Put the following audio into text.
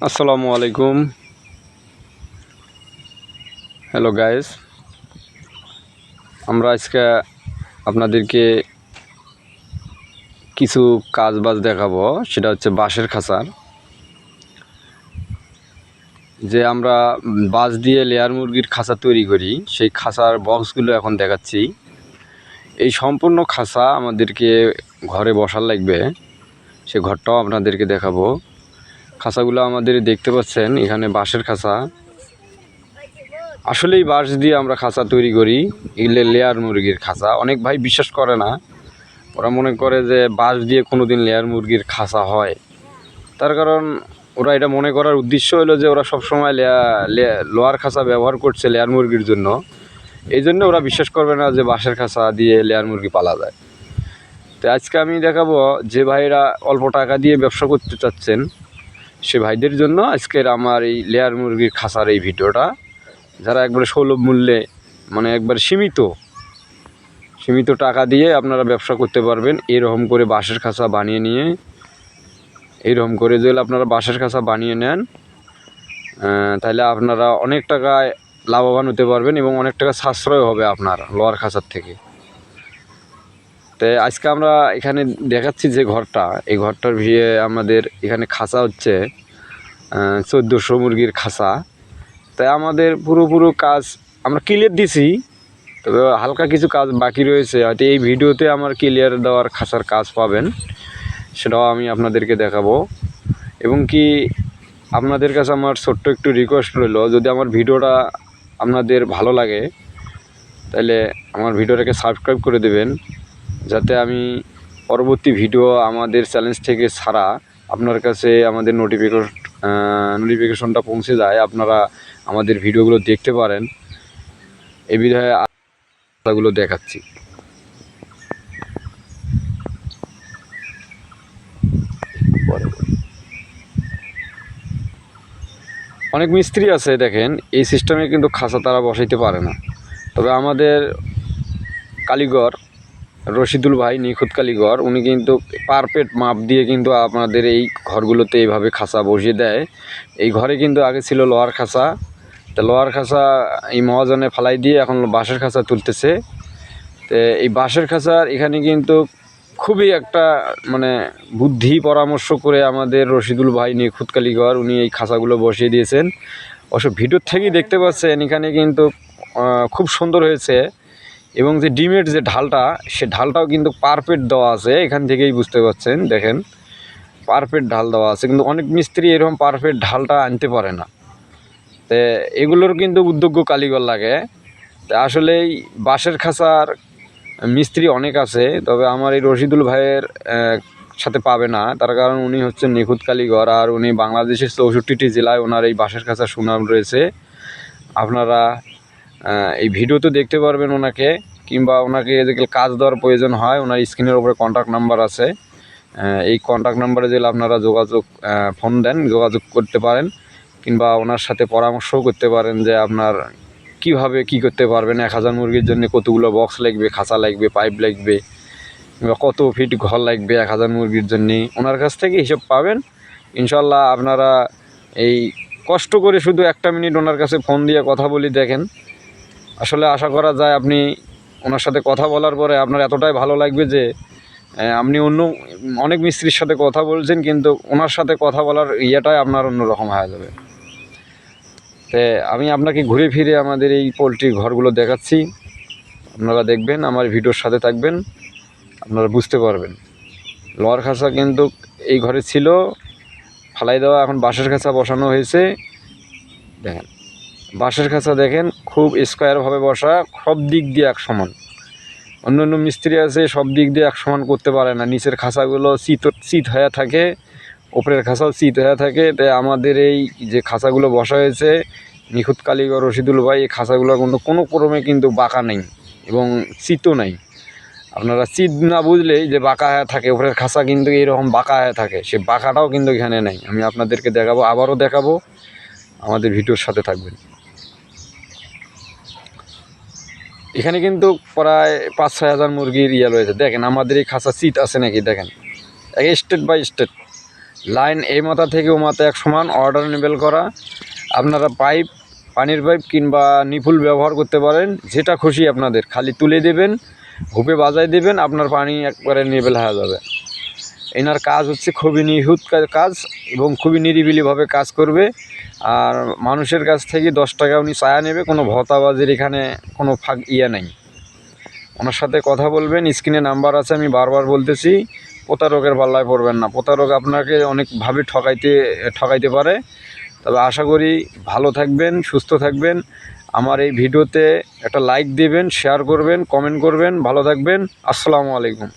আসসালামু আলাইকুম। Hello guys, আমরা আজকে আপনাদেরকে কিছু কাজবাজ দেখাবো। সেটা হচ্ছে বাঁশের খাঁচার, যে আমরা বাঁশ দিয়ে লেয়ার মুরগির খাঁচা তৈরি করি, সেই খাঁচার বক্সগুলো এখন দেখাচ্ছি। এই সম্পূর্ণ খাঁচা আমাদেরকে ঘরে বসার লাগবে, সে ঘরটাও আপনাদেরকে দেখাবো। খাঁচাগুলো আমাদের দেখতে পাচ্ছেন, এখানে বাঁশের খাঁচা। আসলেই বাঁশ দিয়ে আমরা খাঁচা তৈরি করি, এগুলো লেয়ার মুরগির খাঁচা। অনেক ভাই বিশ্বাস করে না, ওরা মনে করে যে বাঁশ দিয়ে কোনো দিন লেয়ার মুরগির খাঁচা হয়। তার কারণ ওরা এটা মনে করার উদ্দেশ্য হলো যে ওরা সবসময় লোহার খাঁচা ব্যবহার করছে লেয়ার মুরগির জন্য, এই জন্য ওরা বিশ্বাস করবে না যে বাঁশের খাঁচা দিয়ে লেয়ার মুরগি পালা যায়। তো আজকে আমি দেখাবো যে ভাইরা অল্প টাকা দিয়ে ব্যবসা করতে চাচ্ছেন, সে ভাইদের জন্য আজকের আমার এই লেয়ার মুরগির খাঁচার এই ভিডিওটা। যারা একবারে সুলভ মূল্যে, মানে একবারে সীমিত টাকা দিয়ে আপনারা ব্যবসা করতে পারবেন, এরকম করে বাঁশের খাঁচা বানিয়ে নিয়ে, এইরকম করে যদি আপনারা বাঁশের খাঁচা বানিয়ে নেন, তাহলে আপনারা অনেক টাকায় লাভবান হতে পারবেন এবং অনেক টাকা সাশ্রয় হবে আপনার লোহার খাঁচার থেকে। তো আজকে আমরা এখানে দেখাচ্ছি যে ঘরটা, এই ঘরটার আমাদের এখানে খাঁচা হচ্ছে 1400 মুরগির খাঁচা। তাই আমাদের পুরো কাজ আমরা ক্লিয়ার দিছি, তবে হালকা কিছু কাজ বাকি রয়েছে। হয়তো এই ভিডিওতে আমার ক্লিয়ার দেওয়ার খাঁচার কাজ পাবেন, সেটাও আমি আপনাদেরকে দেখাবো। এবং কি আপনাদের কাছে আমার ছোট্ট একটু রিকোয়েস্ট রইল, যদি আমার ভিডিওটা আপনাদের ভালো লাগে তাহলে আমার ভিডিওটাকে সাবস্ক্রাইব করে দেবেন, যাতে আমি পরবর্তী ভিডিও আমাদের চ্যানেল থেকে ছাড়া আপনার কাছে আমাদের নোটিফিকেশনটা পৌঁছে যায়, আপনারা আমাদের ভিডিওগুলো দেখতে পারেন। এই বিধায় আগুলো দেখাচ্ছি। অনেক মিস্ত্রি আছে দেখেন, এই সিস্টেমে কিন্তু খাঁচা তারা বসাইতে পারে না। তবে আমাদের কারিগর রশিদুল ভাই, নিখুঁত কারিগর, উনি কিন্তু পারফেক্ট মাপ দিয়ে কিন্তু আপনাদের এই ঘরগুলোতে এইভাবে খাঁচা বসিয়ে দেয়। এই ঘরে কিন্তু আগে ছিল লোহার খাঁচা, তা লোহার খাঁচা এই মহাজনে ফালাই দিয়ে এখন বাঁশের খাঁচা তুলতেছে। তো এই বাঁশের খাঁচার এখানে কিন্তু খুবই একটা মানে বুদ্ধি পরামর্শ করে আমাদের রশিদুল ভাই, নিখুঁত কারিগর, উনি এই খাঁচাগুলো বসিয়ে দিয়েছেন। অবশ্য ভিডিওর থেকেই দেখতে পাচ্ছেন এখানে কিন্তু খুব সুন্দর হয়েছে। এবং যে ডিমের যে ঢালটা, সে ঢালটাও কিন্তু পারফেক্ট দেওয়া আছে, এখান থেকেই বুঝতে পারছেন। দেখেন পারফেক্ট ঢাল দেওয়া আছে, কিন্তু অনেক মিস্ত্রি এরকম পারফেক্ট ঢালটা আনতে পারে না। তো এগুলোর কিন্তু উদ্যোগ্য কারিগর লাগে। তা আসলেই বাঁশের খাঁচার মিস্ত্রি অনেক আছে, তবে আমার এই রশিদুল ভাইয়ের সাথে পাবে না। তার কারণ উনি হচ্ছেন নিখুঁত কারিগর, আর উনি বাংলাদেশের 64টি জেলায় ওনার এই বাঁশের খাঁচার সুনাম রয়েছে। আপনারা এই ভিডিওতে দেখতে পারবেন ওনাকে, কিংবা ওনাকে যদি কাজ দেওয়ার প্রয়োজন হয়, ওনার স্ক্রিনের উপরে কন্ট্যাক্ট নাম্বার আছে। এই কন্ট্যাক্ট নাম্বারে যদি আপনারা ফোন দেন, যোগাযোগ করতে পারেন, কিংবা ওনার সাথে পরামর্শও করতে পারেন যে আপনার কিভাবে কি করতে পারবেন। 1000 মুরগির জন্য কতগুলো বক্স লাগবে, খাঁচা লাগবে, পাইপ লাগবে, কিংবা কত ফিট ঘর লাগবে 1000 মুরগির জন্যে, ওনার কাছ থেকে হিসেব পাবেন ইনশাল্লাহ। আপনারা এই কষ্ট করে শুধু 1 মিনিট ওনার কাছে ফোন দিয়ে কথা বলি দেখেন, আসলে আশা করা যায় আপনি ওনার সাথে কথা বলার পরে আপনার এতটাই ভালো লাগবে যে আপনি অনেক মিস্ত্রির সাথে কথা বলছেন, কিন্তু ওনার সাথে কথা বলার ইয়েটাই আপনার অন্যরকম হয়ে যাবে। তো আমি আপনাকে ঘুরে ফিরে আমাদের এই পোলট্রির ঘরগুলো দেখাচ্ছি, আপনারা দেখবেন, আমার ভিডিওর সাথে থাকবেন, আপনারা বুঝতে পারবেন। লোহার খাঁচা কিন্তু এই ঘরে ছিল, ফালাই দেওয়া, এখন বাঁশের খাঁচা বসানো হয়েছে। দেখেন বাঁশের খাঁচা দেখেন, খুব স্কোয়ারভাবে বসা, সব দিক দিয়ে এক সমান। অন্য মিস্ত্রি আছে সব দিক দিয়ে এক সমান করতে পারে না, নিচের খাঁচাগুলো চিত হয়ে থাকে, ওপরের খাঁচাও চিত হয়ে থাকে। তাই আমাদের এই যে খাঁচাগুলো বসা হয়েছে, নিখুঁত কারিগর রশিদুল ভাই, এই খাঁচাগুলো কিন্তু কোনো ক্রমে কিন্তু বাঁকা নেই এবং চিতও নাই। আপনারা চিত না বুঝলেই যে বাঁকা হয়ে থাকে, ওপরের খাঁচা কিন্তু এইরকম বাঁকা হয়ে থাকে, সে বাঁকাটাও কিন্তু এখানে নেই। আমি আপনাদেরকে দেখাবো, আবারও দেখাবো, আমাদের ভিডিওর সাথে থাকবেন। এখানে কিন্তু প্রায় 5-6 হাজার মুরগির রয়েছে। দেখেন আমাদের এই খাঁচা চিত আছে নাকি, দেখেন স্টেট বাই স্টেট, লাইন এই মাথা থেকে ও মাথা এক সমান অর্ডার লেভেল করা। আপনারা পাইপ, পানির পাইপ কিংবা নিপুল ব্যবহার করতে পারেন, যেটা খুশি আপনাদের, খালি তুলে দেবেন, হুপে বাজায় দেবেন, আপনার পানি একবারে লেভেল হয়ে যাবে। এনার কাজ হচ্ছে খুবই নিখুঁত কাজ এবং খুবই নিরিবিলিভাবে কাজ করবে। আর মানুষের কাছ থেকে 10 টাকা উনি চায়া নেবে, কোনো ভতাবাজির এখানে কোনো নেই। ওনার সাথে কথা বলবেন, স্ক্রিনে নাম্বার আছে, আমি বারবার বলতেছি, প্রতারকের পাল্লায় পড়বেন না। প্রতারক আপনাকে অনেকভাবে ঠকাইতে পারে। তবে আশা করি ভালো থাকবেন, সুস্থ থাকবেন। আমার এই ভিডিওতে একটা লাইক দেবেন, শেয়ার করবেন, কমেন্ট করবেন। ভালো থাকবেন। আসসালামু আলাইকুম।